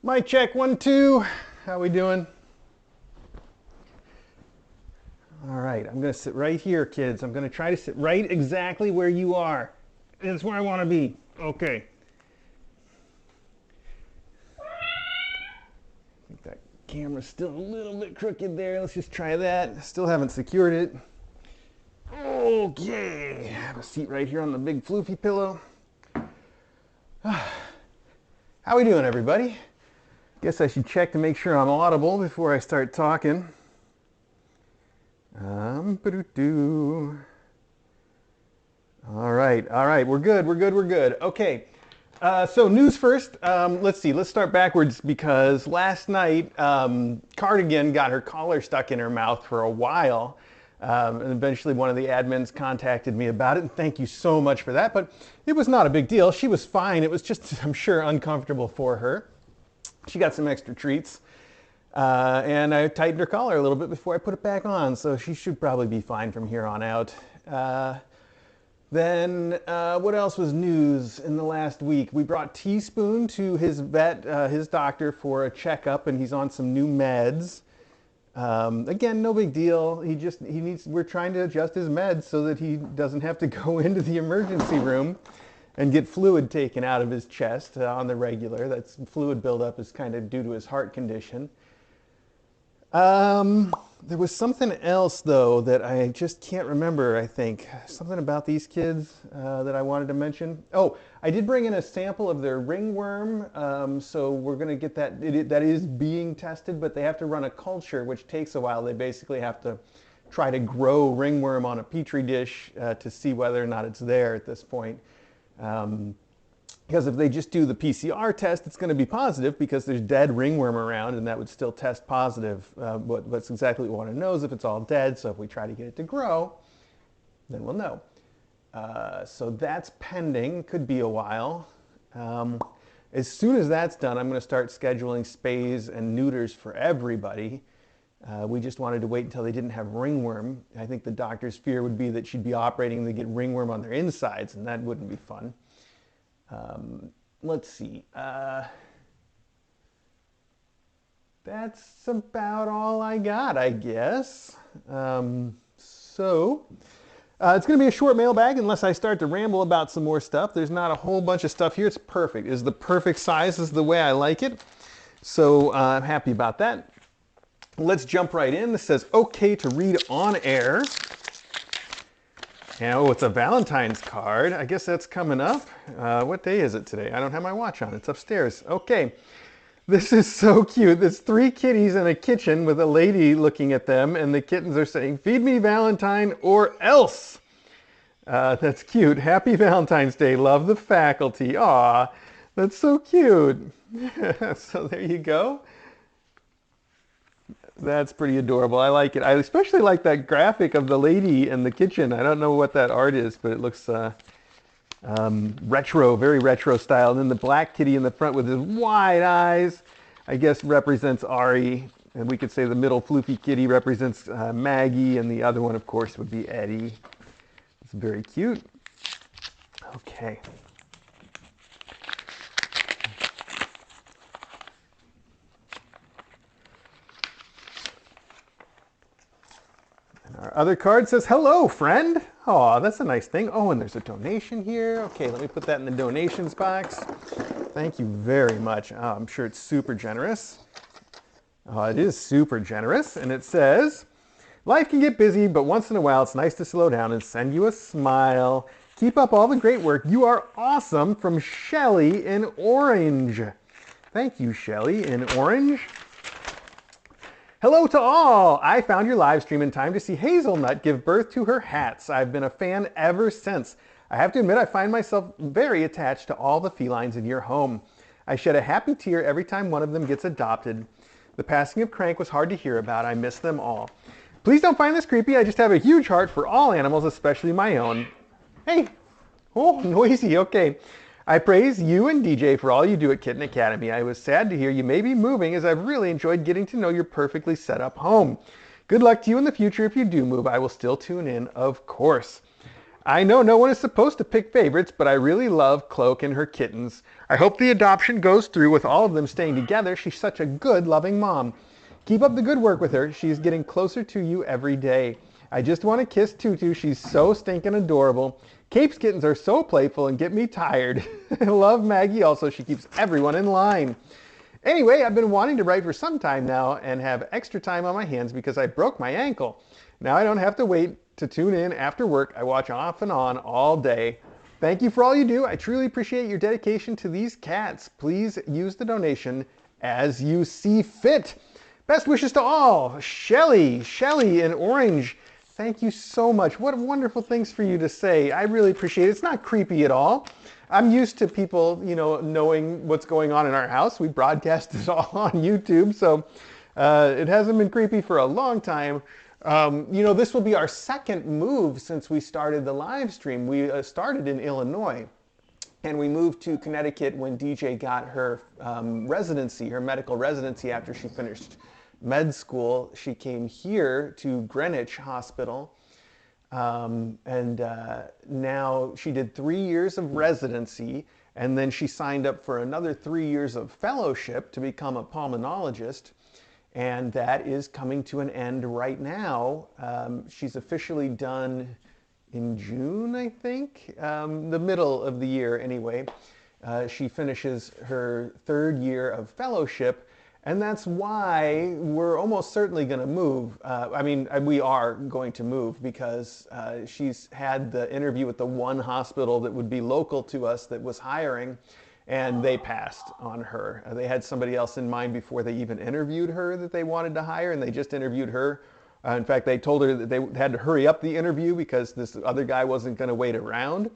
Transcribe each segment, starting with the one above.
Mic check, 1, 2. How we doing? All right, I'm gonna sit right here, kids. I'm gonna try to sit right exactly where you are. That's where I want to be. Okay. I think that camera's still a little bit crooked there. Let's just try that. Still haven't secured it. Okay. Have a seat right here on the big floofy pillow. How we doing, everybody? Guess I should check to make sure I'm audible before I start talking. Ba-doo-doo. All right, we're good. Okay, so news first. Let's see, let's start backwards because last night Cardigan got her collar stuck in her mouth for a while. And eventually one of the admins contacted me about it, and thank you so much for that, but it was not a big deal. She was fine. It was just, I'm sure, uncomfortable for her. She got some extra treats. And I tightened her collar a little bit before I put it back on, so she should probably be fine from here on out. Then what else was news in the last week? We brought Teaspoon to his vet, his doctor, for a checkup, and he's on some new meds. Again, no big deal. We're trying to adjust his meds so that he doesn't have to go into the emergency room and get fluid taken out of his chest on the regular. That's fluid buildup is kind of due to his heart condition. There was something else though that I just can't remember. I think something about these kids that I wanted to mention. Oh, I did bring in a sample of their ringworm, so we're going to get that. That is being tested, but they have to run a culture, which takes a while. They basically have to try to grow ringworm on a petri dish to see whether or not it's there at this point. Because if they just do the PCR test, it's going to be positive because there's dead ringworm around, and that would still test positive. What's exactly what we want to know is if it's all dead, so if we try to get it to grow, then we'll know. So that's pending, could be a while. As soon as that's done, I'm going to start scheduling spays and neuters for everybody. We just wanted to wait until they didn't have ringworm. I think the doctor's fear would be that she'd be operating and they get ringworm on their insides, and that wouldn't be fun. Let's see. That's about all I got, I guess. It's going to be a short mailbag unless I start to ramble about some more stuff. There's not a whole bunch of stuff here. It's perfect. It's the perfect size. Is the way I like it. So I'm happy about that. Let's jump right in. This says, okay to read on air. And, oh, it's a Valentine's card. I guess that's coming up. What day is it today? I don't have my watch on. It's upstairs. Okay. This is so cute. There's 3 kitties in a kitchen with a lady looking at them, and the kittens are saying, feed me Valentine or else. That's cute. Happy Valentine's Day. Love the faculty. Aw, that's so cute. So there you go. That's pretty adorable. I like it. I especially like that graphic of the lady in the kitchen. I don't know what that art is, but it looks retro, very retro style. And then the black kitty in the front with his wide eyes, I guess represents Ari. And we could say the middle floofy kitty represents Maggie, and the other one, of course, would be Eddie. It's very cute. Okay. Our other card says, hello, friend. Oh, that's a nice thing. Oh, and there's a donation here. Okay, let me put that in the donations box. Thank you very much. Oh, I'm sure it's super generous. Oh, it is super generous. And it says, life can get busy, but once in a while, it's nice to slow down and send you a smile. Keep up all the great work. You are awesome, from Shelly in Orange. Thank you, Shelly in Orange. Hello to all! I found your live stream in time to see Hazelnut give birth to her hats. I've been a fan ever since. I have to admit I find myself very attached to all the felines in your home. I shed a happy tear every time one of them gets adopted. The passing of Crank was hard to hear about. I miss them all. Please don't find this creepy. I just have a huge heart for all animals, especially my own. Hey! Oh, noisy. Okay. I praise you and DJ for all you do at Kitten Academy. I was sad to hear you may be moving, as I've really enjoyed getting to know your perfectly set up home. Good luck to you in the future if you do move. I will still tune in, of course. I know no one is supposed to pick favorites, but I really love Cloak and her kittens. I hope the adoption goes through with all of them staying together. She's such a good, loving mom. Keep up the good work with her. She's getting closer to you every day. I just want to kiss Tutu. She's so stinking adorable. Cape's kittens are so playful and get me tired. I love Maggie also. She keeps everyone in line. Anyway, I've been wanting to write for some time now and have extra time on my hands because I broke my ankle. Now I don't have to wait to tune in after work. I watch off and on all day. Thank you for all you do. I truly appreciate your dedication to these cats. Please use the donation as you see fit. Best wishes to all. Shelly in orange. Thank you so much. What wonderful things for you to say. I really appreciate it. It's not creepy at all. I'm used to people, knowing what's going on in our house. We broadcast this all on YouTube, so it hasn't been creepy for a long time. This will be our second move since we started the live stream. We started in Illinois, and we moved to Connecticut when DJ got her residency, her medical residency after she finished med school. She came here to Greenwich Hospital, and now she did 3 years of residency, and then she signed up for another 3 years of fellowship to become a pulmonologist. And that is coming to an end right now. She's officially done in June, I think, the middle of the year anyway. She finishes her 3rd year of fellowship, and that's why we're almost certainly going to move. We are going to move because she's had the interview with the one hospital that would be local to us that was hiring, and they passed on her. They had somebody else in mind before they even interviewed her that they wanted to hire, and they just interviewed her. In fact, they told her that they had to hurry up the interview because this other guy wasn't going to wait around.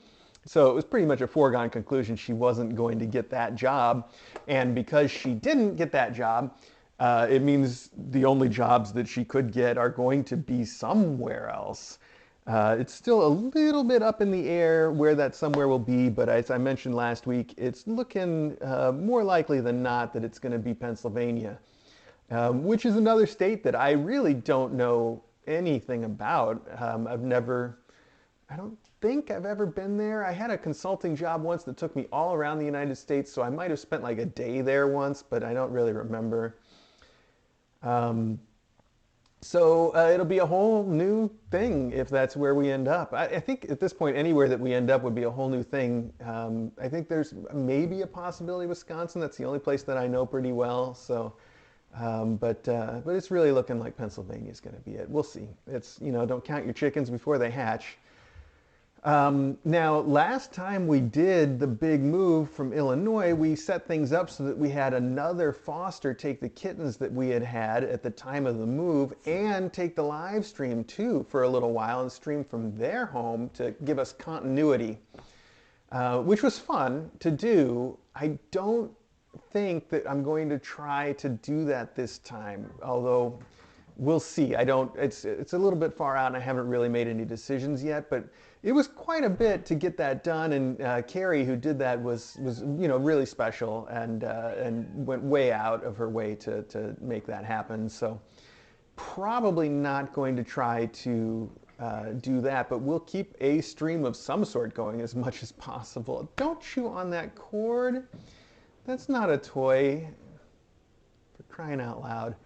So it was pretty much a foregone conclusion she wasn't going to get that job. And because she didn't get that job, it means the only jobs that she could get are going to be somewhere else. It's still a little bit up in the air where that somewhere will be, but as I mentioned last week, it's looking more likely than not that it's going to be Pennsylvania, which is another state that I really don't know anything about. I don't think I've ever been there. I had a consulting job once that took me all around the United States, so I might have spent like a day there once, but I don't really remember. So it'll be a whole new thing if that's where we end up. I think at this point, anywhere that we end up would be a whole new thing. I think there's maybe a possibility Wisconsin. That's the only place that I know pretty well. So, but it's really looking like Pennsylvania is going to be it. We'll see. It's, don't count your chickens before they hatch. Now, last time we did the big move from Illinois, we set things up so that we had another foster take the kittens that we had had at the time of the move and take the live stream too for a little while and stream from their home to give us continuity, which was fun to do. I don't think that I'm going to try to do that this time, although we'll see. It's a little bit far out and I haven't really made any decisions yet, but it was quite a bit to get that done, and Carrie, who did that, was really special and went way out of her way to make that happen. So probably not going to try to do that, but we'll keep a stream of some sort going as much as possible. Don't chew on that cord. That's not a toy, for crying out loud.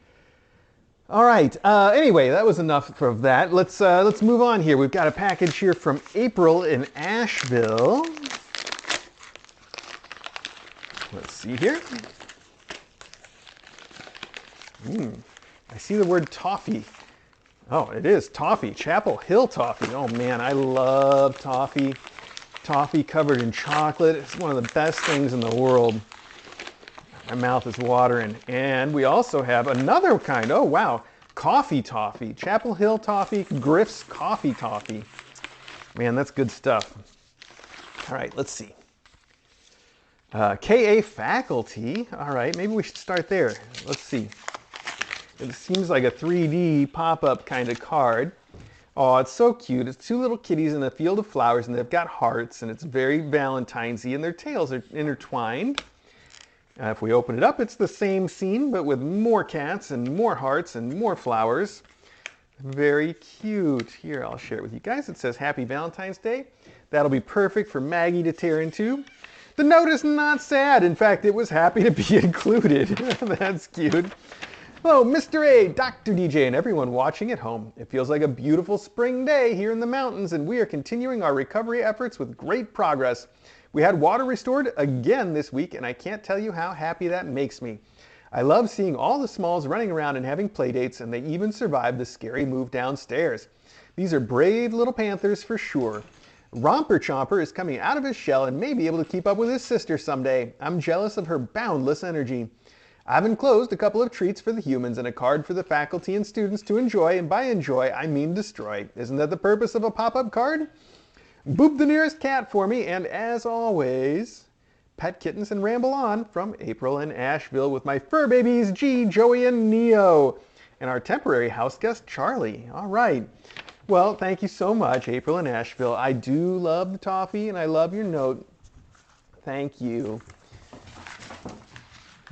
All right. Anyway, that was enough of that. Let's move on here. We've got a package here from April in Asheville. Let's see here. I see the word toffee. Oh, it is toffee. Chapel Hill toffee. Oh man, I love toffee. Toffee covered in chocolate. It's one of the best things in the world. My mouth is watering. And we also have another kind. Oh, wow. Coffee toffee. Chapel Hill toffee. Griff's coffee toffee. Man, that's good stuff. All right, let's see. KA faculty. All right, maybe we should start there. Let's see. It seems like a 3D pop-up kind of card. Oh, it's so cute. It's two little kitties in a field of flowers, and they've got hearts, and it's very Valentine-y, and their tails are intertwined. If we open it up, it's the same scene, but with more cats and more hearts and more flowers. Very cute. Here, I'll share it with you guys. It says, Happy Valentine's Day. That'll be perfect for Maggie to tear into. The note is not sad. In fact, it was happy to be included. That's cute. Hello, Mr. A, Dr. DJ, and everyone watching at home. It feels like a beautiful spring day here in the mountains, and we are continuing our recovery efforts with great progress. We had water restored again this week, and I can't tell you how happy that makes me. I love seeing all the Smalls running around and having play dates, and they even survived the scary move downstairs. These are brave little panthers for sure. Romper Chomper is coming out of his shell and may be able to keep up with his sister someday. I'm jealous of her boundless energy. I've enclosed a couple of treats for the humans and a card for the faculty and students to enjoy, and by enjoy, I mean destroy. Isn't that the purpose of a pop-up card? Boop the nearest cat for me, and as always, pet kittens and ramble on from April in Asheville with my fur babies, G, Joey, and Neo, and our temporary house guest, Charlie. All right. Well, thank you so much, April in Asheville. I do love the toffee, and I love your note. Thank you.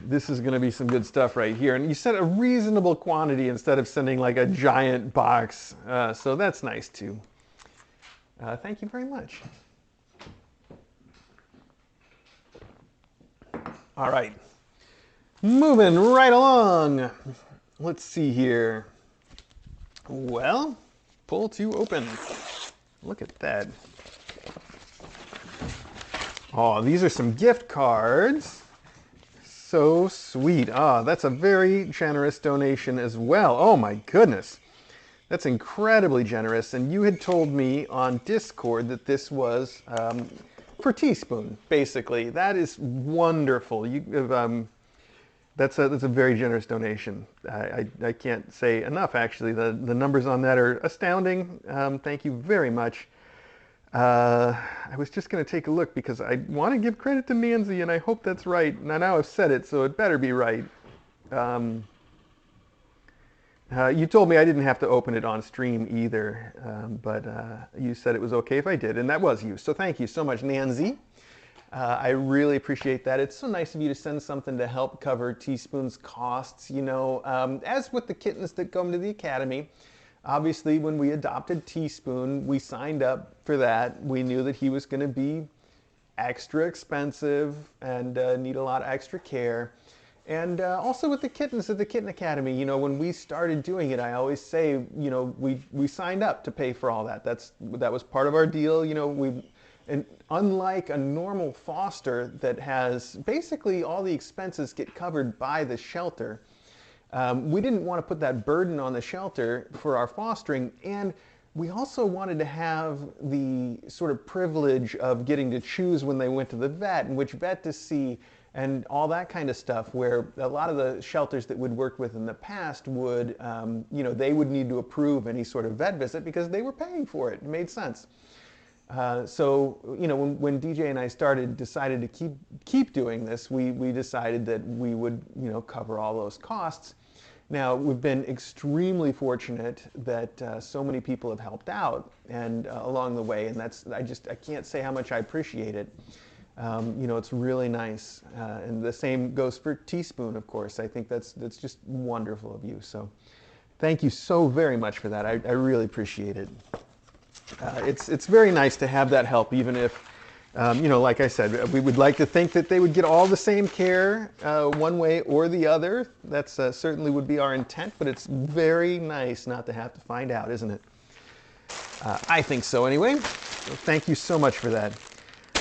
This is going to be some good stuff right here. And you sent a reasonable quantity instead of sending like a giant box. So that's nice too. Thank you very much. All right. Moving right along. Let's see here. Well, pull to open. Look at that. Oh, these are some gift cards. So sweet. Ah, that's a very generous donation as well. Oh my goodness. That's incredibly generous. And you had told me on Discord that this was for Teaspoon, basically. That is wonderful. That's a very generous donation. I can't say enough, actually. The numbers on that are astounding. Thank you very much. I was just going to take a look because I want to give credit to Nancy, and I hope that's right. Now I've said it, so it better be right. You told me I didn't have to open it on stream either, but you said it was okay if I did, and that was you. So thank you so much, Nancy. I really appreciate that. It's so nice of you to send something to help cover Teaspoon's costs. You know, as with the kittens that come to the academy, obviously, when we adopted Teaspoon, we signed up for that. We knew that he was going to be extra expensive and need a lot of extra care. And also with the kittens at the Kitten Academy, you know, when we started doing it, I always say, you know, we signed up to pay for all that. That was part of our deal. You know, and unlike a normal foster that has basically all the expenses get covered by the shelter, we didn't want to put that burden on the shelter for our fostering, and we also wanted to have the sort of privilege of getting to choose when they went to the vet and which vet to see and all that kind of stuff, where a lot of the shelters that we'd worked with in the past would, you know, they would need to approve any sort of vet visit because they were paying for it. It made sense. So, you know, when DJ and I decided to keep doing this, we decided that we would, you know, cover all those costs. Now, we've been extremely fortunate that so many people have helped out and along the way, and I can't say how much I appreciate it. You know, it's really nice, and the same goes for Teaspoon, of course. I think that's just wonderful of you. So, thank you so very much for that. I really appreciate it. It's very nice to have that help, even if, you know, like I said, we would like to think that they would get all the same care one way or the other. That's certainly would be our intent, but it's very nice not to have to find out, isn't it? I think so anyway. So thank you so much for that.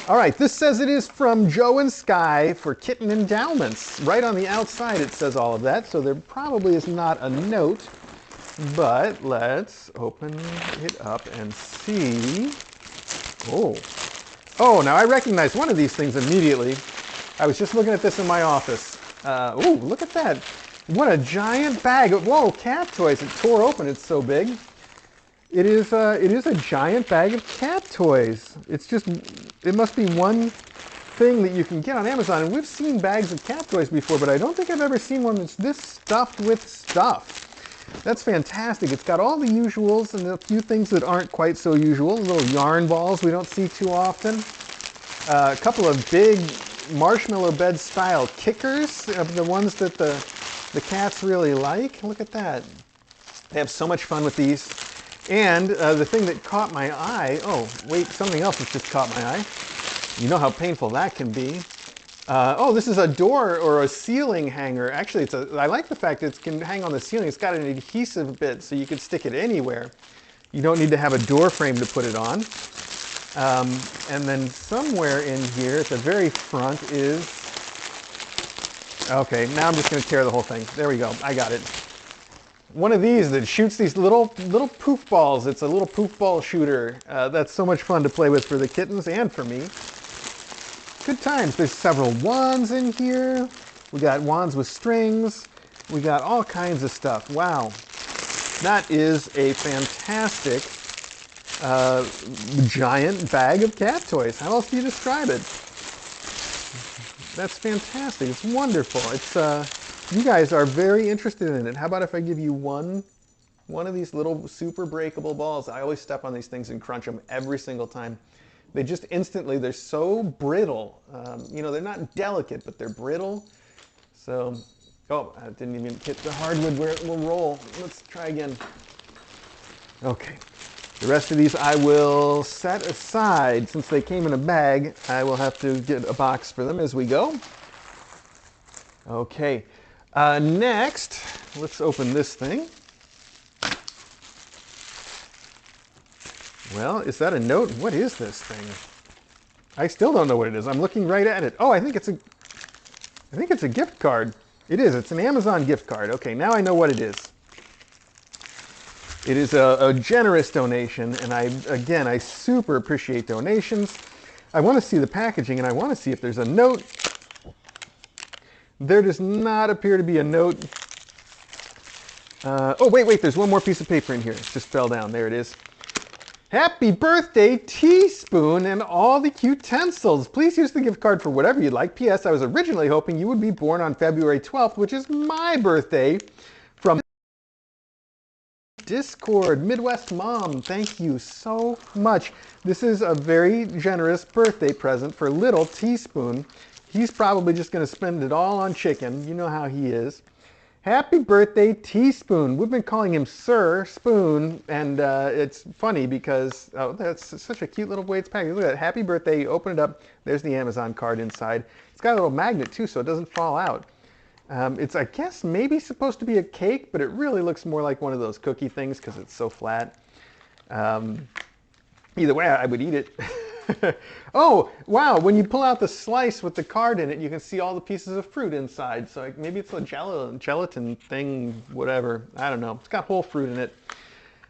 All right, this says it is from Joe and Sky for kitten endowments. Right on the outside it says all of that, so there probably is not a note. But let's open it up and see. Oh, now I recognize one of these things immediately. I was just looking at this in my office. Oh, look at that. What a giant bag of, whoa, cat toys. It tore open, it's so big. It is a giant bag of cat toys. It must be one thing that you can get on Amazon. And we've seen bags of cat toys before, but I don't think I've ever seen one that's this stuffed with stuff. That's fantastic. It's got all the usuals and a few things that aren't quite so usual. Little yarn balls we don't see too often. A couple of big marshmallow bed style kickers, the ones that the cats really like. Look at that. They have so much fun with these. And the thing that caught my eye, oh, wait, something else has just caught my eye. You know how painful that can be. Oh, this is a door or a ceiling hanger. Actually, I like the fact that it can hang on the ceiling. It's got an adhesive bit so you can stick it anywhere. You don't need to have a door frame to put it on. And then somewhere in here at the very front is, okay, now I'm just going to tear the whole thing. There we go, I got it. One of these that shoots these little poof balls. It's a little poof ball shooter. That's so much fun to play with for the kittens and for me. Good times. There's several wands in here. We got wands with strings. We got all kinds of stuff. Wow. That is a fantastic giant bag of cat toys. How else do you describe it? That's fantastic. It's wonderful. It's you guys are very interested in it. How about if I give you one of these little super breakable balls? I always step on these things and crunch them every single time. They just instantly, they're so brittle. You know, they're not delicate, but they're brittle. So, oh, I didn't even hit the hardwood where it will roll. Let's try again. Okay. The rest of these I will set aside. Since they came in a bag, I will have to get a box for them as we go. Okay. Next, let's open this thing. Well, is that a note? What is this thing? I still don't know what it is. I'm looking right at it. Oh, I think it's a gift card. It is. It's an Amazon gift card. Okay, now I know what it is. It is a generous donation, and I super appreciate donations. I want to see the packaging, and I want to see if there's a note. There does not appear to be a note. Oh, wait, there's one more piece of paper in here. It just fell down. There it is. Happy birthday, teaspoon, and all the utensils. Please use the gift card for whatever you'd like. P.S. I was originally hoping you would be born on February 12th, which is my birthday. From Discord, Midwest Mom, thank you so much. This is a very generous birthday present for little Teaspoon. He's probably just going to spend it all on chicken. You know how he is. Happy birthday, Teaspoon. We've been calling him Sir Spoon, and it's funny because, oh, that's such a cute little way it's packaged. Look at that. Happy birthday. You open it up. There's the Amazon card inside. It's got a little magnet, too, so it doesn't fall out. It's, I guess, maybe supposed to be a cake, but it really looks more like one of those cookie things because it's so flat. Either way, I would eat it. Oh, wow, when you pull out the slice with the card in it, you can see all the pieces of fruit inside. So maybe it's a gelatin thing, whatever. I don't know. It's got whole fruit in it.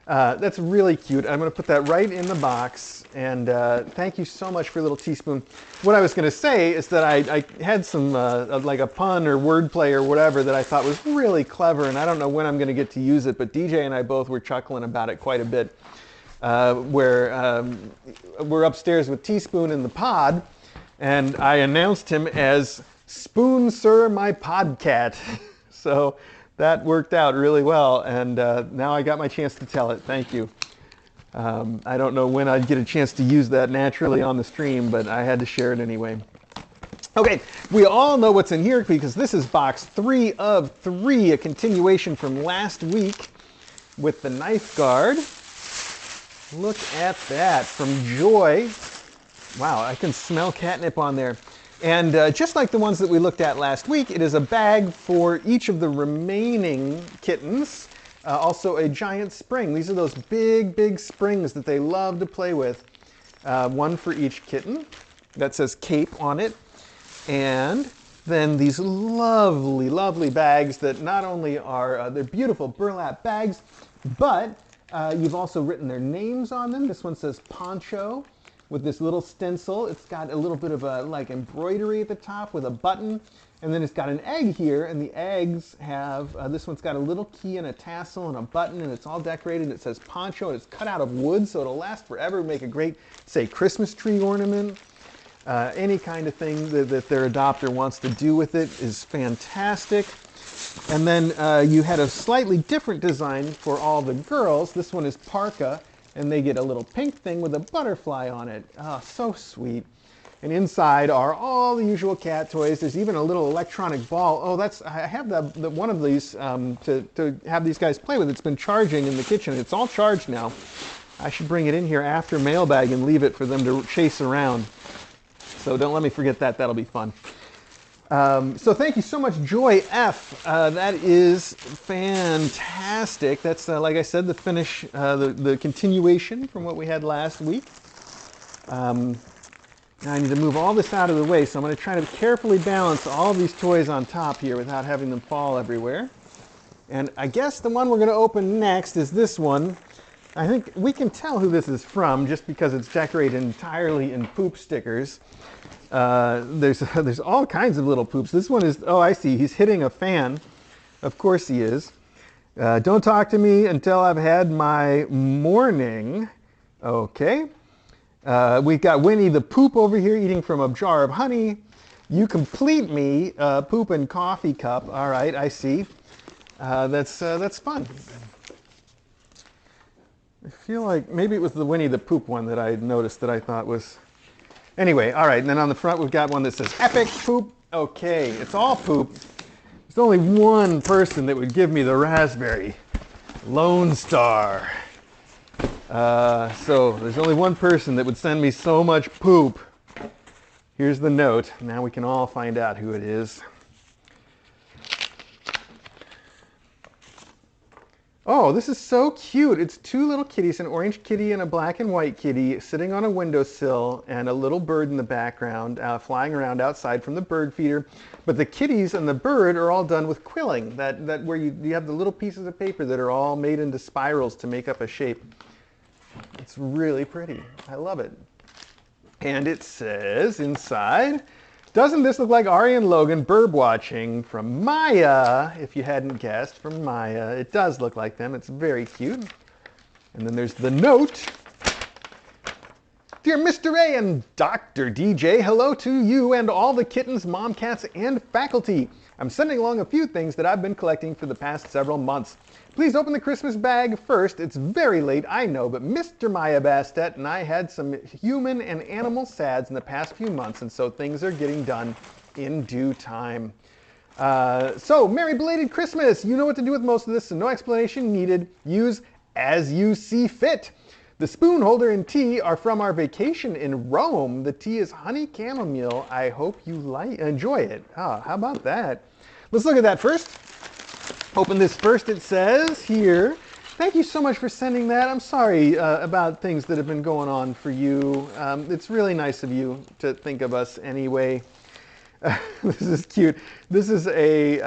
That's really cute. I'm going to put that right in the box. And thank you so much for Little Teaspoon. What I was going to say is that I had some, like a pun or wordplay or whatever that I thought was really clever. And I don't know when I'm going to get to use it, but DJ and I both were chuckling about it quite a bit. Where we're upstairs with Teaspoon in the pod, and I announced him as Spoon Sir, my podcat. So that worked out really well, and now I got my chance to tell it. Thank you. I don't know when I'd get a chance to use that naturally on the stream, but I had to share it anyway. Okay, we all know what's in here because this is box 3 of 3, a continuation from last week with the knife guard. Look at that, from Joy. Wow, I can smell catnip on there. And just like the ones that we looked at last week, it is a bag for each of the remaining kittens. Also a giant spring. These are those big, big springs that they love to play with. One for each kitten that says Cape on it. And then these lovely, lovely bags that not only are, they're beautiful burlap bags, but you've also written their names on them. This one says Poncho with this little stencil. It's got a little bit of a like embroidery at the top with a button. And then it's got an egg here, and the eggs have, this one's got a little key and a tassel and a button, and it's all decorated. It says Poncho, and it's cut out of wood, so it'll last forever. Make a great, say, Christmas tree ornament. Any kind of thing that their adopter wants to do with it is fantastic. And then you had a slightly different design for all the girls. This one is Parka, and they get a little pink thing with a butterfly on it. Oh, so sweet. And inside are all the usual cat toys. There's even a little electronic ball. Oh, I have the one of these to have these guys play with. It's been charging in the kitchen. It's all charged now. I should bring it in here after Mailbag and leave it for them to chase around. So don't let me forget that. That'll be fun. So thank you so much, Joy F. That is fantastic. That's, like I said, the finish, the continuation from what we had last week. Now I need to move all this out of the way, so I'm going to try to carefully balance all these toys on top here without having them fall everywhere. And I guess the one we're going to open next is this one. I think we can tell who this is from just because it's decorated entirely in poop stickers. There's all kinds of little poops. This one is, oh, I see, he's hitting a fan. Of course he is. Don't talk to me until I've had my morning. Okay. We've got Winnie the Poop over here eating from a jar of honey. You complete me, poop and coffee cup. All right, I see. That's fun. I feel like maybe it was the Winnie the Poop one that I noticed that I thought was... Anyway, all right, and then on the front we've got one that says Epic Poop. Okay, it's all poop. There's only one person that would give me the raspberry. Lone Star. So there's only one person that would send me so much poop. Here's the note. Now we can all find out who it is. Oh, this is so cute. It's two little kitties, an orange kitty and a black and white kitty, sitting on a windowsill, and a little bird in the background flying around outside from the bird feeder. But the kitties and the bird are all done with quilling, that where you have the little pieces of paper that are all made into spirals to make up a shape. It's really pretty. I love it. And it says inside, doesn't this look like Ari and Logan bird watching from Maya? If you hadn't guessed, from Maya. It does look like them. It's very cute. And then there's the note. Dear Mr. A and Dr. DJ, hello to you and all the kittens, mom cats, and faculty. I'm sending along a few things that I've been collecting for the past several months. Please open the Christmas bag first. It's very late, I know, but Mr. Maya Bastet and I had some human and animal sads in the past few months, and so things are getting done in due time. So, Merry Belated Christmas! You know what to do with most of this, so no explanation needed. Use as you see fit. The spoon holder and tea are from our vacation in Rome. The tea is honey chamomile. I hope you enjoy it. Ah, how about that? Let's look at that first. Open this first. It says here, thank you so much for sending that. I'm sorry about things that have been going on for you. It's really nice of you to think of us anyway. This is cute. This is an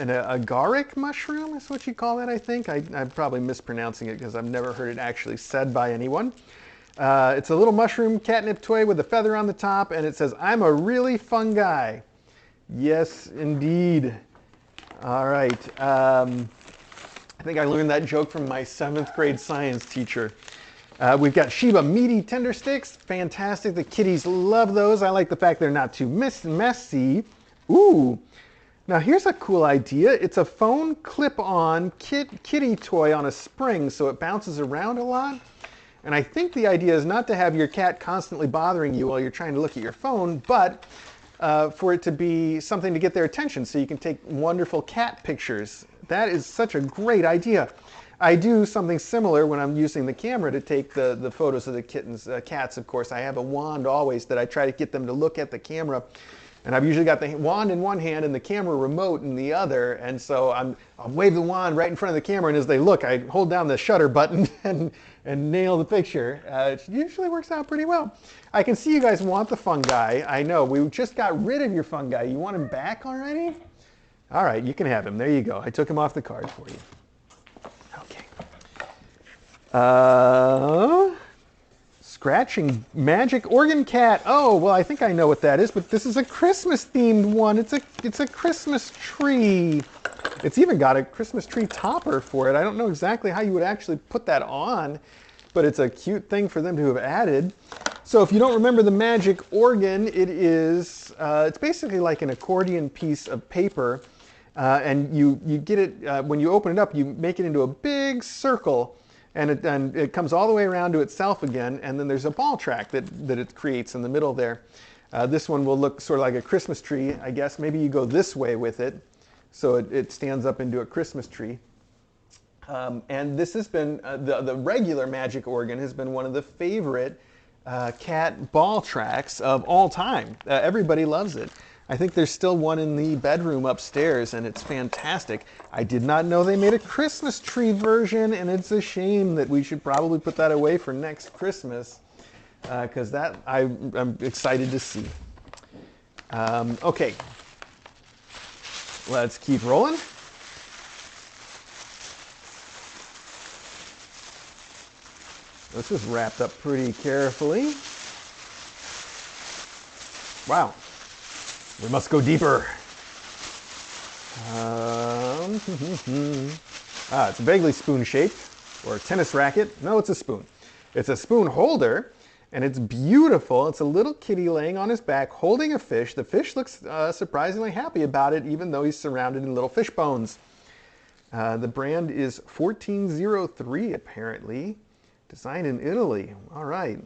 agaric mushroom, is what you call it, I think. I'm probably mispronouncing it because I've never heard it actually said by anyone. It's a little mushroom catnip toy with a feather on the top, and it says, I'm a really fun guy. Yes, indeed. All right. I think I learned that joke from my 7th grade science teacher. We've got Sheba Meaty Tender Sticks. Fantastic. The kitties love those. I like the fact they're not too messy. Ooh. Now here's a cool idea. It's a phone clip-on kitty toy on a spring, so it bounces around a lot. And I think the idea is not to have your cat constantly bothering you while you're trying to look at your phone, but for it to be something to get their attention so you can take wonderful cat pictures. That is such a great idea. I do something similar when I'm using the camera to take the photos of the kittens, cats, of course. I have a wand always that I try to get them to look at the camera. And I've usually got the wand in one hand and the camera remote in the other. And so I'll wave the wand right in front of the camera, and as they look, I hold down the shutter button and nail the picture. It usually works out pretty well. I can see you guys want the fungi. I know, we just got rid of your fungi. You want him back already? All right, you can have him. There you go. I took him off the card for you. Okay. Scratching magic organ cat. Oh, well, I think I know what that is, but this is a Christmas themed one. It's a Christmas tree. It's even got a Christmas tree topper for it. I don't know exactly how you would actually put that on, but it's a cute thing for them to have added. So if you don't remember the magic organ, it's basically like an accordion piece of paper, and you get it, when you open it up, you make it into a big circle, and it comes all the way around to itself again, and then there's a ball track that it creates in the middle there. This one will look sort of like a Christmas tree, I guess. Maybe you go this way with it, so it stands up into a Christmas tree. And this has been, the regular magic organ has been one of the favorite cat ball tracks of all time. Everybody loves it. I think there's still one in the bedroom upstairs, and it's fantastic. I did not know they made a Christmas tree version, and it's a shame that we should probably put that away for next Christmas, because that I'm excited to see. Okay, let's keep rolling. This is wrapped up pretty carefully. Wow. We must go deeper. It's vaguely spoon-shaped, or a tennis racket. No, it's a spoon. It's a spoon holder, and it's beautiful. It's a little kitty laying on his back, holding a fish. The fish looks surprisingly happy about it, even though he's surrounded in little fish bones. The brand is 1403, apparently. Designed in Italy. All right.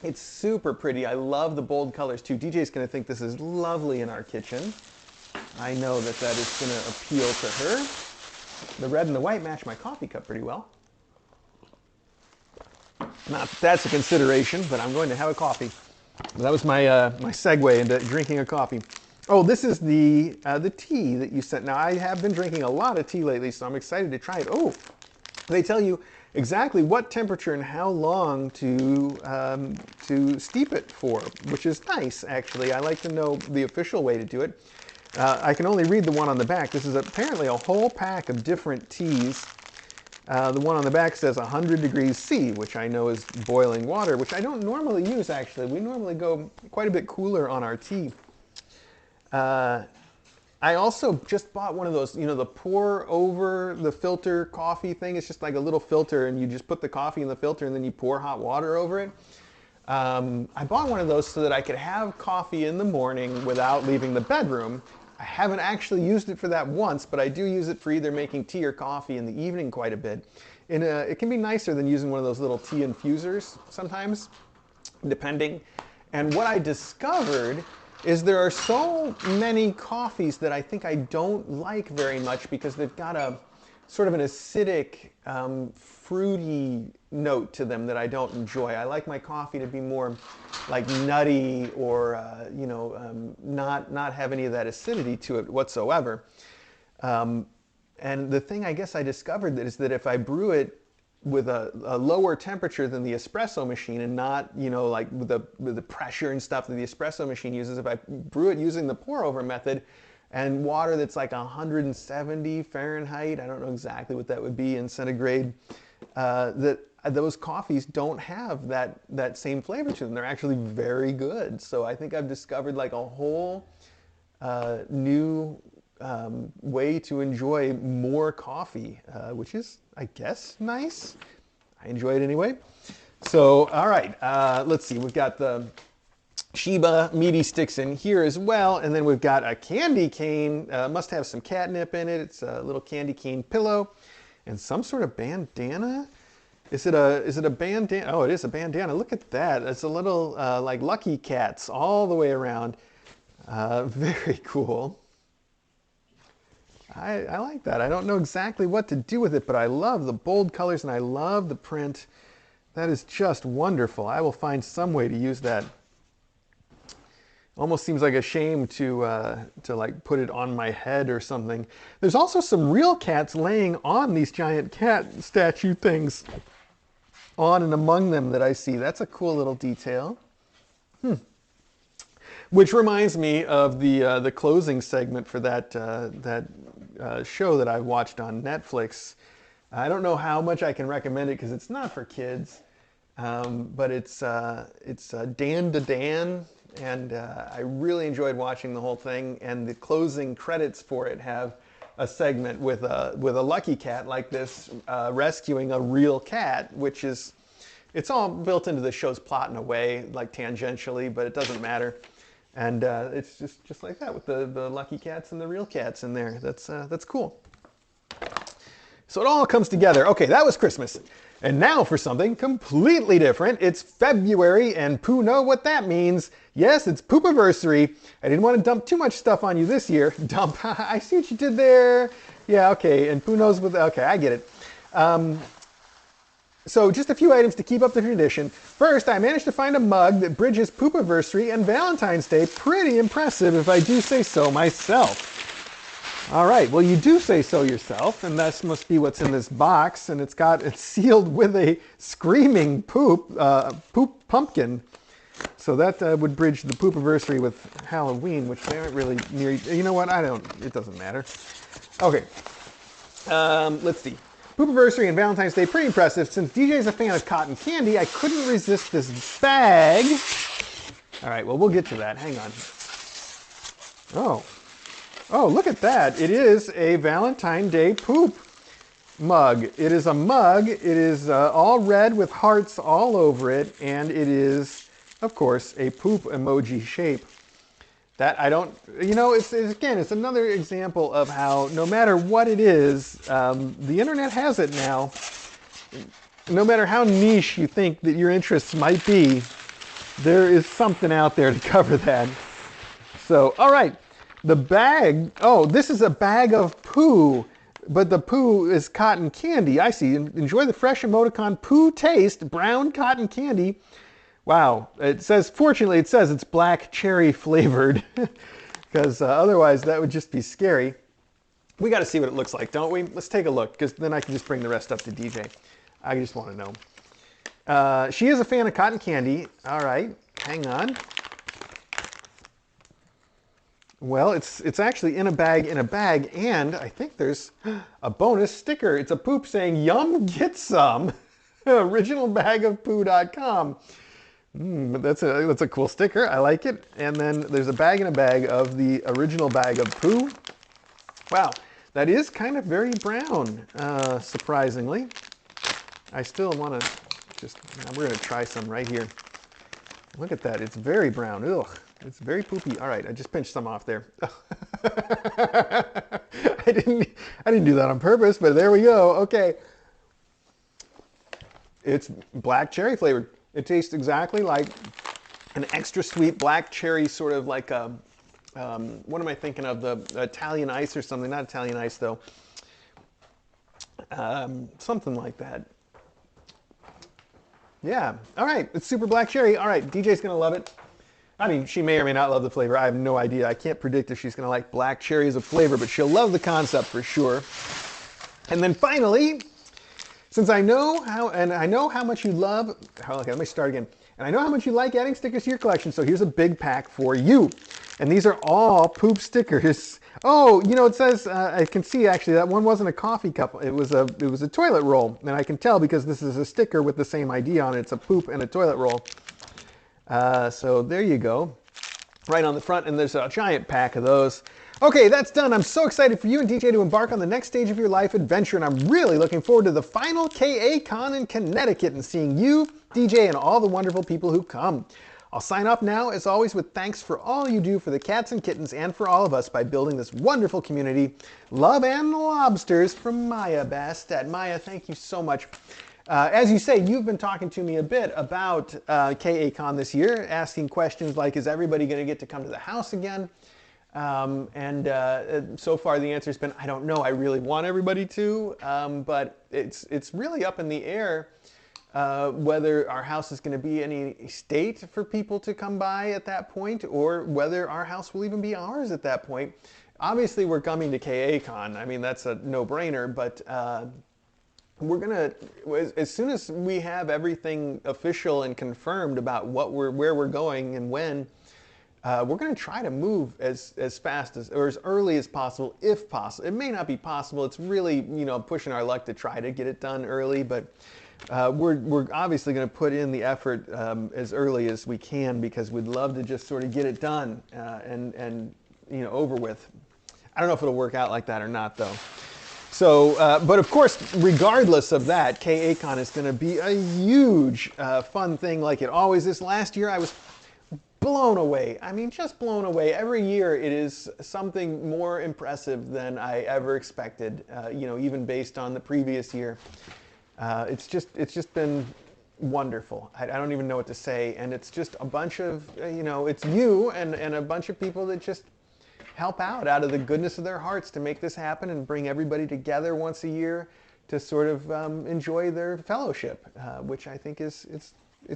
It's super pretty. I love the bold colors too. DJ's going to think this is lovely in our kitchen. I know that that is going to appeal to her. The red and the white match my coffee cup pretty well. Not that that's a consideration, but I'm going to have a coffee. That was my my segue into drinking a coffee. Oh, this is the tea that you sent. Now, I have been drinking a lot of tea lately, so I'm excited to try it. Oh, they tell you exactly what temperature and how long to steep it for, which is nice, actually. I like to know the official way to do it. I can only read the one on the back. This is apparently a whole pack of different teas. The one on the back says 100 degrees C, which I know is boiling water, which I don't normally use, actually. We normally go quite a bit cooler on our tea. I also just bought one of those, you know, the pour over the filter coffee thing. It's just like a little filter, and you just put the coffee in the filter, and then you pour hot water over it. I bought one of those so that I could have coffee in the morning without leaving the bedroom. I haven't actually used it for that once, but I do use it for either making tea or coffee in the evening quite a bit. And it can be nicer than using one of those little tea infusers sometimes, depending. And what I discovered is there are so many coffees that I think I don't like very much because they've got a sort of an acidic, fruity note to them that I don't enjoy. I like my coffee to be more like nutty or, you know, not have any of that acidity to it whatsoever. And the thing I guess I discovered is that if I brew it with a lower temperature than the espresso machine and not, you know, like with the pressure and stuff that the espresso machine uses, if I brew it using the pour over method and water that's like 170 Fahrenheit, I don't know exactly what that would be in centigrade, that those coffees don't have that same flavor to them. They're actually very good. So I think I've discovered like a whole new way to enjoy more coffee, which is, I guess, nice. I enjoy it anyway. So, all right, let's see. We've got the Sheba meaty sticks in here as well, and then we've got a candy cane. Must have some catnip in it. It's a little candy cane pillow, and some sort of bandana. Is it a bandana? Oh, it is a bandana. Look at that. It's a little like Lucky Cats all the way around. Very cool. I like that. I don't know exactly what to do with it, but I love the bold colors and I love the print. That is just wonderful. I will find some way to use that. Almost seems like a shame to like put it on my head or something. There's also some real cats laying on these giant cat statue things, on and among them that I see. That's a cool little detail. Which reminds me of the closing segment for that show that I watched on Netflix. I don't know how much I can recommend it because it's not for kids, but it's Dan to Dan, and I really enjoyed watching the whole thing. And the closing credits for it have a segment with a lucky cat like this rescuing a real cat, which is, it's all built into the show's plot in a way, like tangentially, but it doesn't matter. And it's just like that with the lucky cats and the real cats in there. That's cool. So it all comes together. Okay, that was Christmas. And now for something completely different. It's February, and Pooh know what that means. Yes, it's Poopaversary. I didn't want to dump too much stuff on you this year. Dump, I see what you did there. Yeah, okay, and Pooh knows what, okay, I get it. So just a few items to keep up the tradition. First, I managed to find a mug that bridges Poopaversary and Valentine's Day. Pretty impressive, if I do say so myself. All right, well, you do say so yourself, and that must be what's in this box, and it's sealed with a screaming poop pumpkin. So that would bridge the Poopaversary with Halloween, which they aren't really near. You know what? It doesn't matter. Okay, let's see. Poopaversary and Valentine's Day, pretty impressive. Since DJ's a fan of cotton candy, I couldn't resist this bag. All right, well, we'll get to that. Hang on. Oh, look at that. It is a Valentine Day poop mug. It is a mug. It is all red with hearts all over it, and it is, of course, a poop emoji shape. That I don't, it's another example of how no matter what it is, the internet has it now. No matter how niche you think that your interests might be, there is something out there to cover that. So, all right. The bag, this is a bag of Pooh, but the Pooh is cotton candy. I see. Enjoy the fresh emoticon Pooh taste, brown cotton candy. Wow. Fortunately, it says it's black cherry flavored, because otherwise that would just be scary. We got to see what it looks like, don't we? Let's take a look, because then I can just bring the rest up to DJ. I just want to know. She is a fan of cotton candy. All right. Hang on. Well, it's actually in a bag, and I think there's a bonus sticker. It's a poop saying, "Yum, get some." Original bag of poo.com. That's a cool sticker. I like it. And then there's a bag in a bag of the original bag of Pooh. Wow, that is kind of very brown, surprisingly. I still want to we're going to try some right here. Look at that. It's very brown. Ugh. It's very poopy. All right, I just pinched some off there. I didn't do that on purpose, but there we go. Okay. It's black cherry flavored. It tastes exactly like an extra sweet black cherry, sort of like a, what am I thinking of? The Italian ice or something. Not Italian ice, though. Something like that. Yeah. All right. It's super black cherry. All right. DJ's going to love it. I mean, she may or may not love the flavor. I have no idea. I can't predict if she's going to like black cherry as a flavor, but she'll love the concept for sure. And then finally, since I know how much you love, okay, let me start again. And I know how much you like adding stickers to your collection, so here's a big pack for you. And these are all poop stickers. Oh, it says, I can see actually that one wasn't a coffee cup. It was a toilet roll. And I can tell because this is a sticker with the same idea on it. It's a poop and a toilet roll. So there you go, right on the front, and there's a giant pack of those. Okay, that's done. I'm so excited for you and DJ to embark on the next stage of your life adventure, and I'm really looking forward to the final KA Con in Connecticut and seeing you, DJ, and all the wonderful people who come. I'll sign off now, as always, with thanks for all you do for the cats and kittens and for all of us by building this wonderful community. Love and lobsters from Maya Bastet. Maya, thank you so much. As you say, you've been talking to me a bit about KACon this year, asking questions like, is everybody going to get to come to the house again? So far the answer's been, I don't know. I really want everybody to, but it's really up in the air whether our house is going to be any state for people to come by at that point, or whether our house will even be ours at that point. Obviously, we're coming to KACon. I mean, that's a no-brainer, but we're gonna, as soon as we have everything official and confirmed about where we're going and when, we're gonna try to move as fast as, or as early as possible, if possible. It may not be possible. It's really, pushing our luck to try to get it done early, but we're obviously gonna put in the effort as early as we can, because we'd love to just sort of get it done and over with. I don't know if it'll work out like that or not, though. So, but of course, regardless of that, KACon is going to be a huge fun thing like it always is. Last year, I was blown away. I mean, just blown away. Every year it is something more impressive than I ever expected, you know, even based on the previous year. It's just been wonderful. I don't even know what to say. And it's just a bunch of, you know, it's you and a bunch of people that just help out of the goodness of their hearts to make this happen and bring everybody together once a year to sort of enjoy their fellowship, which I think it's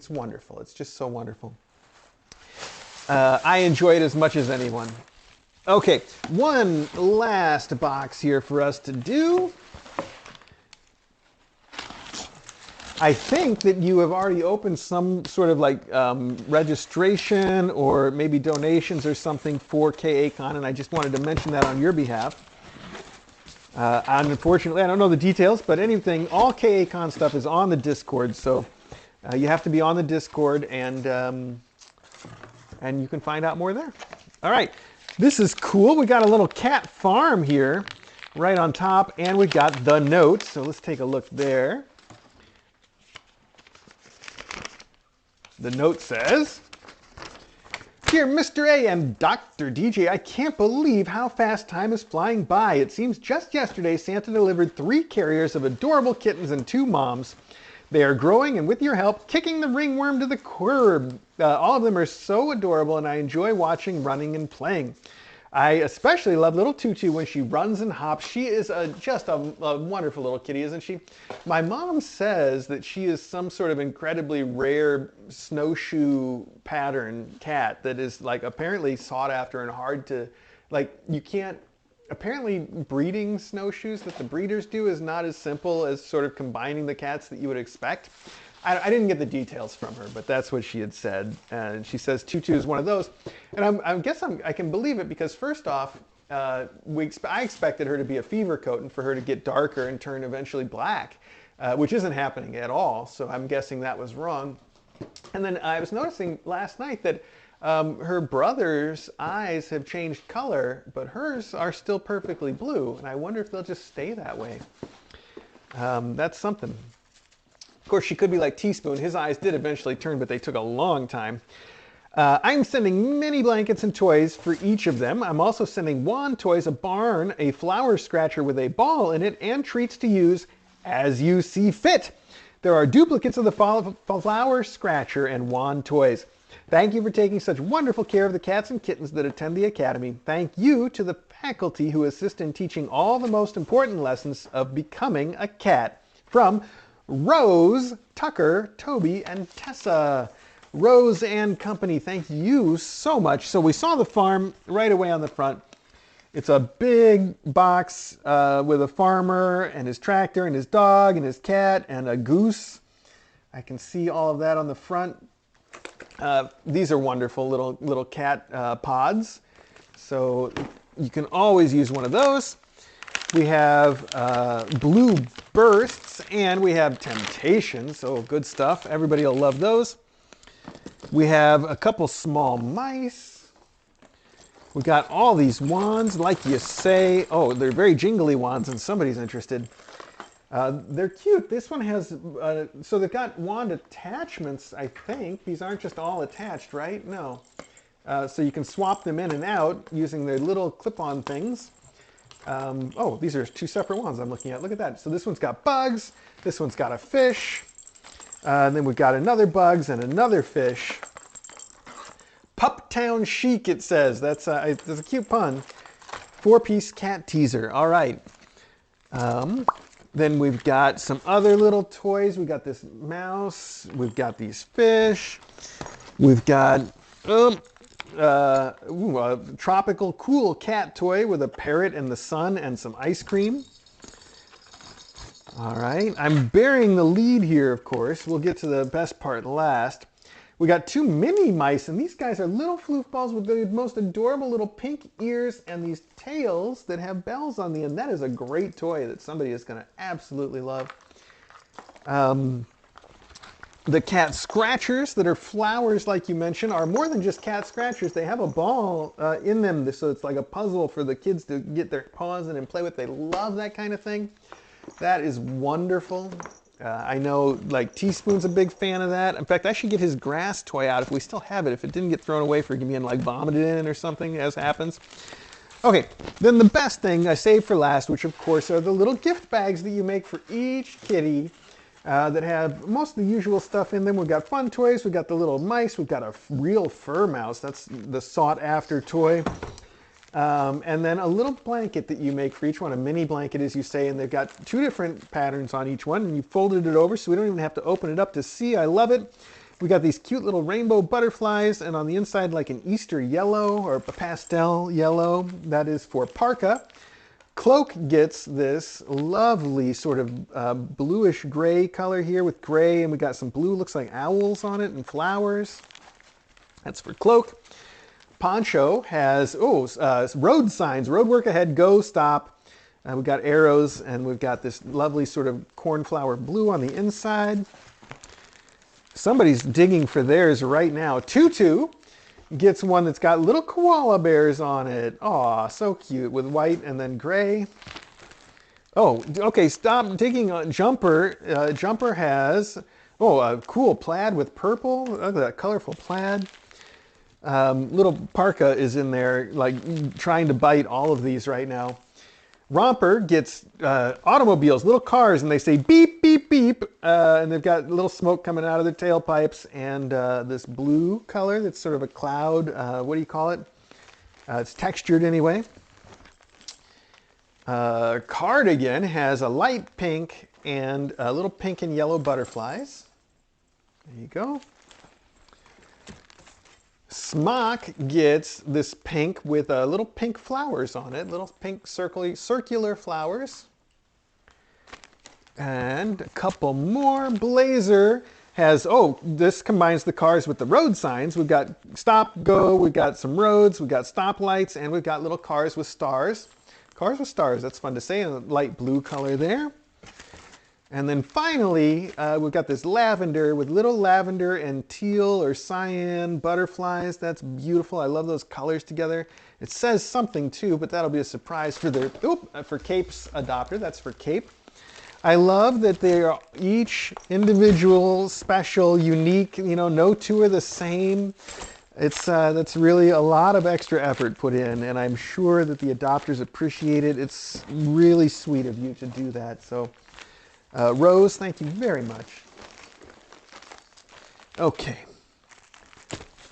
wonderful. It's just so wonderful. I enjoy it as much as anyone. Okay, one last box here for us to do. I think that you have already opened some sort of like registration or maybe donations or something for KACon, and I just wanted to mention that on your behalf. Unfortunately, I don't know the details, but all KACon stuff is on the Discord, so you have to be on the Discord, and you can find out more there. All right, this is cool. We got a little cat farm here right on top, and we got the note, so let's take a look there. The note says, "Dear Mr. A and Dr. DJ, I can't believe how fast time is flying by. It seems just yesterday Santa delivered 3 carriers of adorable kittens and 2 moms. They are growing and with your help, kicking the ringworm to the curb. All of them are so adorable and I enjoy watching, running, and playing. I especially love little Tutu when she runs and hops. She is just a wonderful little kitty, isn't she? My mom says that she is some sort of incredibly rare snowshoe pattern cat that is like apparently sought after and hard to, like you can't, apparently breeding snowshoes that the breeders do is not as simple as sort of combining the cats that you would expect. I didn't get the details from her, but that's what she had said. And she says Tutu is one of those. And I guess I can believe it because first off, I expected her to be a fever coat and for her to get darker and turn eventually black, which isn't happening at all. So I'm guessing that was wrong. And then I was noticing last night that her brother's eyes have changed color, but hers are still perfectly blue. And I wonder if they'll just stay that way. That's something. Of course, she could be like Teaspoon. His eyes did eventually turn, but they took a long time. I'm sending mini blankets and toys for each of them. I'm also sending wand toys, a barn, a flower scratcher with a ball in it, and treats to use as you see fit. There are duplicates of the flower scratcher and wand toys. Thank you for taking such wonderful care of the cats and kittens that attend the Academy. Thank you to the faculty who assist in teaching all the most important lessons of becoming a cat. From Rose, Tucker, Toby, and Tessa. Rose and company, thank you so much. So we saw the farm right away on the front. It's a big box with a farmer and his tractor and his dog and his cat and a goose. I can see all of that on the front. These are wonderful little cat pods. So you can always use one of those. We have Blue Bursts and we have Temptations, so good stuff. Everybody will love those. We have a couple small mice. We got all these wands, like you say. Oh, they're very jingly wands and somebody's interested. They're cute. This one has, so they've got wand attachments, I think. These aren't just all attached, right? No. So you can swap them in and out using their little clip-on things. Oh, these are 2 separate ones I'm looking at. Look at that. So this one's got bugs. This one's got a fish. And then we've got another bugs and another fish. Puptown Chic, it says. That's a cute pun. 4-piece cat teaser. All right. Then we've got some other little toys. We've got this mouse. We've got these fish. We've got a tropical cool cat toy with a parrot and the sun and some ice cream. All right, I'm burying the lead here, of course. We'll get to the best part last. We got 2 mini mice, and these guys are little floofballs with the most adorable little pink ears and these tails that have bells on the end. That is a great toy that somebody is going to absolutely love. The cat scratchers that are flowers, like you mentioned, are more than just cat scratchers. They have a ball in them, so it's like a puzzle for the kids to get their paws in and play with. They love that kind of thing. That is wonderful. I know like Teaspoon's a big fan of that. In fact, I should get his grass toy out if we still have it, if it didn't get thrown away for being like vomited in or something, as happens. Okay, then the best thing I saved for last, which of course are the little gift bags that you make for each kitty that have most of the usual stuff in them. We've got fun toys, we've got the little mice, we've got a real fur mouse, that's the sought after toy. And then a little blanket that you make for each one, a mini blanket as you say, and they've got 2 different patterns on each one, and you folded it over so we don't even have to open it up to see. I love it. We got these cute little rainbow butterflies, and on the inside like an Easter yellow or a pastel yellow. That is for Parka. Cloak gets this lovely sort of bluish gray color here with gray, and we got some blue, looks like owls on it and flowers. That's for Cloak. Poncho has road signs, road work ahead, go, stop. We've got arrows, and we've got this lovely sort of cornflower blue on the inside. Somebody's digging for theirs right now. Tutu gets one that's got little koala bears on it. Aw, so cute, with white and then gray. Oh, okay, stop digging on Jumper. Jumper has, a cool plaid with purple. Look at that colorful plaid. Little Parka is in there, like trying to bite all of these right now. Romper gets automobiles, little cars, and they say beep, beep, beep. And they've got little smoke coming out of their tailpipes, and this blue color that's sort of a cloud. What do you call it? It's textured anyway. Cardigan has a light pink and little pink and yellow butterflies. There you go. Smock gets this pink with little pink flowers on it, little pink circular flowers. And a couple more. Blazer has, this combines the cars with the road signs. We've got stop, go, we've got some roads, we've got stoplights, and we've got little cars with stars. Cars with stars, that's fun to say, in a light blue color there. And then finally, we've got this lavender with little lavender and teal or cyan butterflies. That's beautiful. I love those colors together. It says something too, but that'll be a surprise for for Cape's adopter. That's for Cape. I love that they are each individual, special, unique. You know, no 2 are the same. That's really a lot of extra effort put in, and I'm sure that the adopters appreciate it. It's really sweet of you to do that. So. Rose, thank you very much. Okay.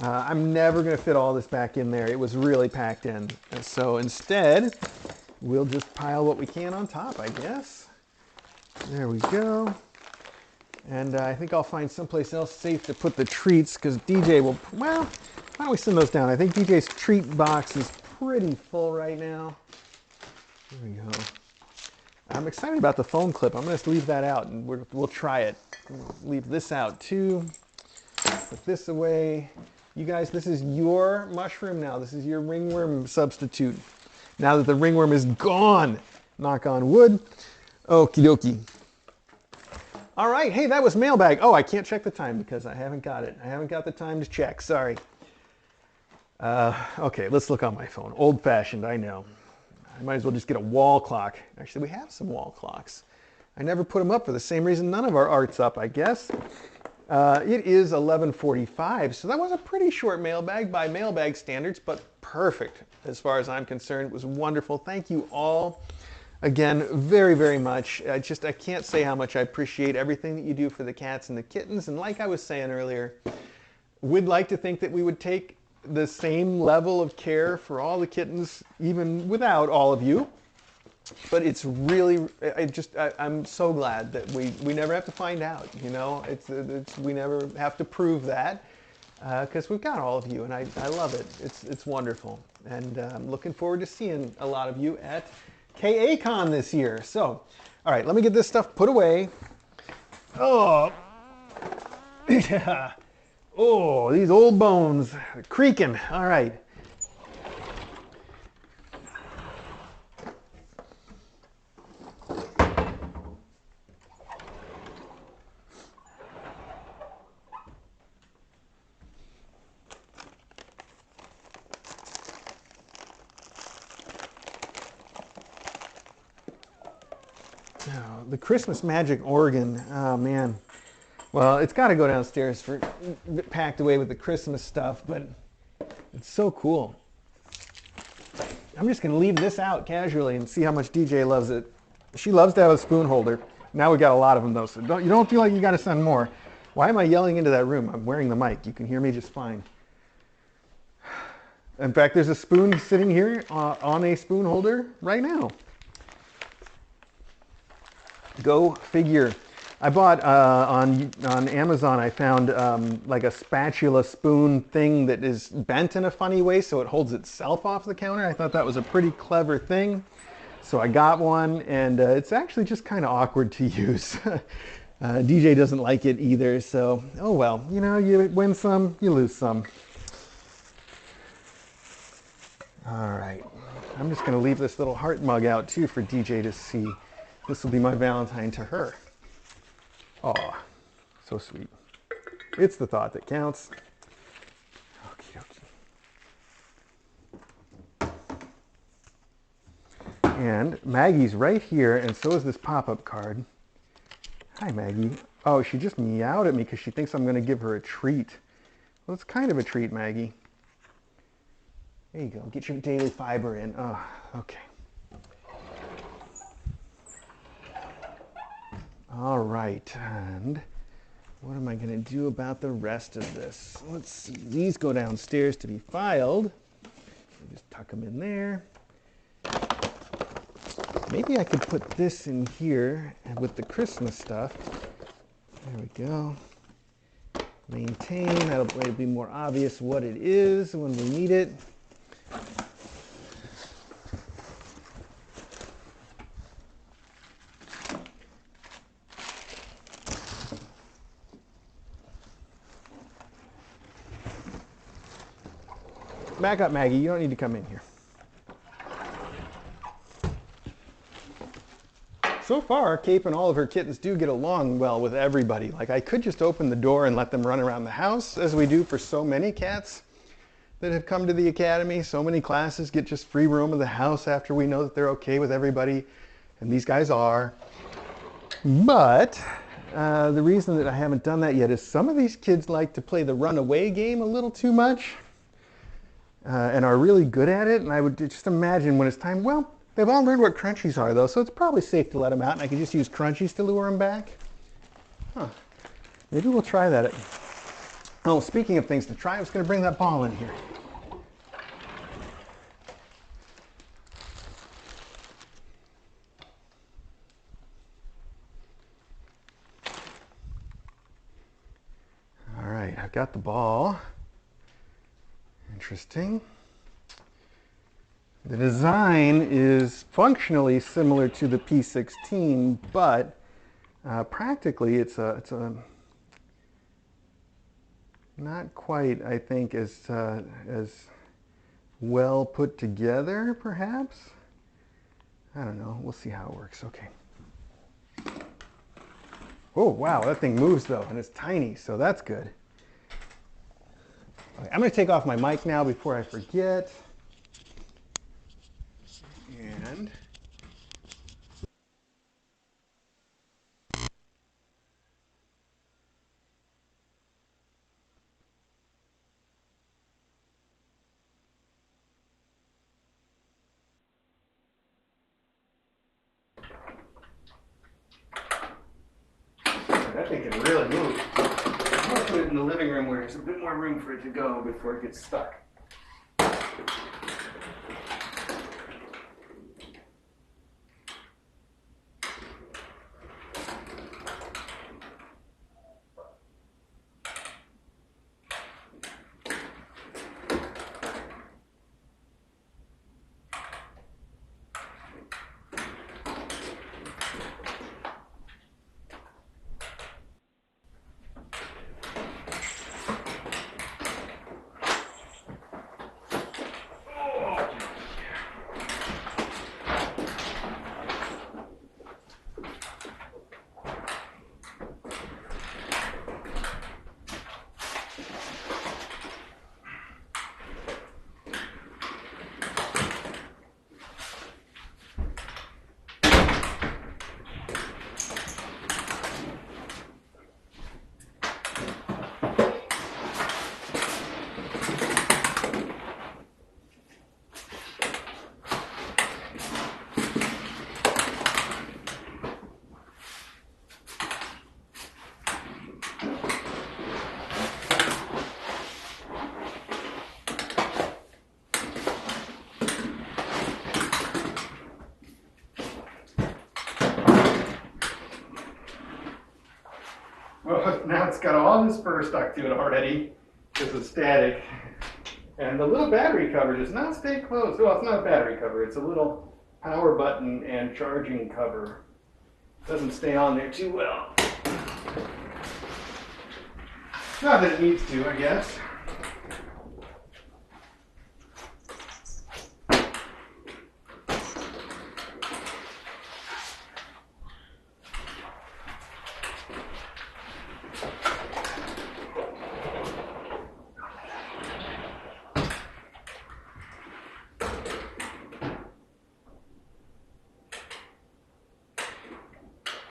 I'm never going to fit all this back in there. It was really packed in. And so instead, we'll just pile what we can on top, I guess. There we go. And I think I'll find someplace else safe to put the treats, because DJ will, well, why don't we send those down? I think DJ's treat box is pretty full right now. There we go. I'm excited about the foam clip. I'm going to leave that out, and we'll try it. Leave this out too. Put this away. You guys, this is your mushroom now. This is your ringworm substitute. Now that the ringworm is gone. Knock on wood. Okie dokie. All right. Hey, that was Mailbag. Oh, I can't check the time because I haven't got it. I haven't got the time to check. Sorry. Okay, let's look on my phone. Old-fashioned, I know. I might as well just get a wall clock. Actually, we have some wall clocks. I never put them up for the same reason none of our art's up, I guess. It is 11:45, so that was a pretty short mailbag by mailbag standards, but perfect as far as I'm concerned. It was wonderful. Thank you all again very, very much. I can't say how much I appreciate everything that you do for the cats and the kittens. And like I was saying earlier, we'd like to think that we would take the same level of care for all the kittens, even without all of you. But it's really, I'm so glad that we never have to find out, you know. We never have to prove that, because we've got all of you, and I love it. It's wonderful. And I'm looking forward to seeing a lot of you at KACon this year. So, all right, let me get this stuff put away. Oh, yeah. Oh, these old bones are creaking. All right. So the Christmas magic organ, oh man. Well, it's got to go downstairs for packed away with the Christmas stuff, but it's so cool. I'm just going to leave this out casually and see how much DJ loves it. She loves to have a spoon holder. Now we got a lot of them though, so you don't feel like you got to send more. Why am I yelling into that room? I'm wearing the mic. You can hear me just fine. In fact, there's a spoon sitting here on a spoon holder right now. Go figure. I bought on Amazon, I found like a spatula spoon thing that is bent in a funny way so it holds itself off the counter. I thought that was a pretty clever thing. So I got one, and it's actually just kind of awkward to use. DJ doesn't like it either, so oh well. You know, you win some, you lose some. All right, I'm just gonna leave this little heart mug out too for DJ to see. This will be my Valentine to her. Aw, so sweet. It's the thought that counts. Okie dokie. And Maggie's right here, and so is this pop-up card. Hi, Maggie. Oh, she just meowed at me because she thinks I'm going to give her a treat. Well, it's kind of a treat, Maggie. There you go. Get your daily fiber in. Oh, okay. All right, and what am I going to do about the rest of this? Let's see. These go downstairs to be filed. Just tuck them in there. Maybe I could put this in here with the Christmas stuff. There we go. Maintain. That'll be more obvious what it is when we need it. Back up, Maggie. You don't need to come in here. So far, Cape and all of her kittens do get along well with everybody. Like, I could just open the door and let them run around the house, as we do for so many cats that have come to the academy. So many classes get just free roam of the house after we know that they're okay with everybody, and these guys are. But the reason that I haven't done that yet is some of these kids like to play the runaway game a little too much. And are really good at it, and I would just imagine when it's time, well, they've all learned what crunchies are though, so it's probably safe to let them out, and I can just use crunchies to lure them back. Huh. Maybe we'll try that. Oh, speaking of things to try, I was going to bring that ball in here. All right, I've got the ball. Interesting. The design is functionally similar to the P16, but practically it's a not quite, I think, as well put together, perhaps. I don't know. We'll see how it works. Okay. Oh wow, that thing moves though, and it's tiny, so that's good. Okay, I'm going to take off my mic now before I forget. And that thing can really move. I'm going to put it in the living room where there's a bit more room for it to go before it gets stuck. Well, now it's got all this fur stuck to it already because it's static. And the little battery cover does not stay closed. Well, it's not a battery cover. It's a little power button and charging cover. Doesn't stay on there too well. Not that it needs to, I guess.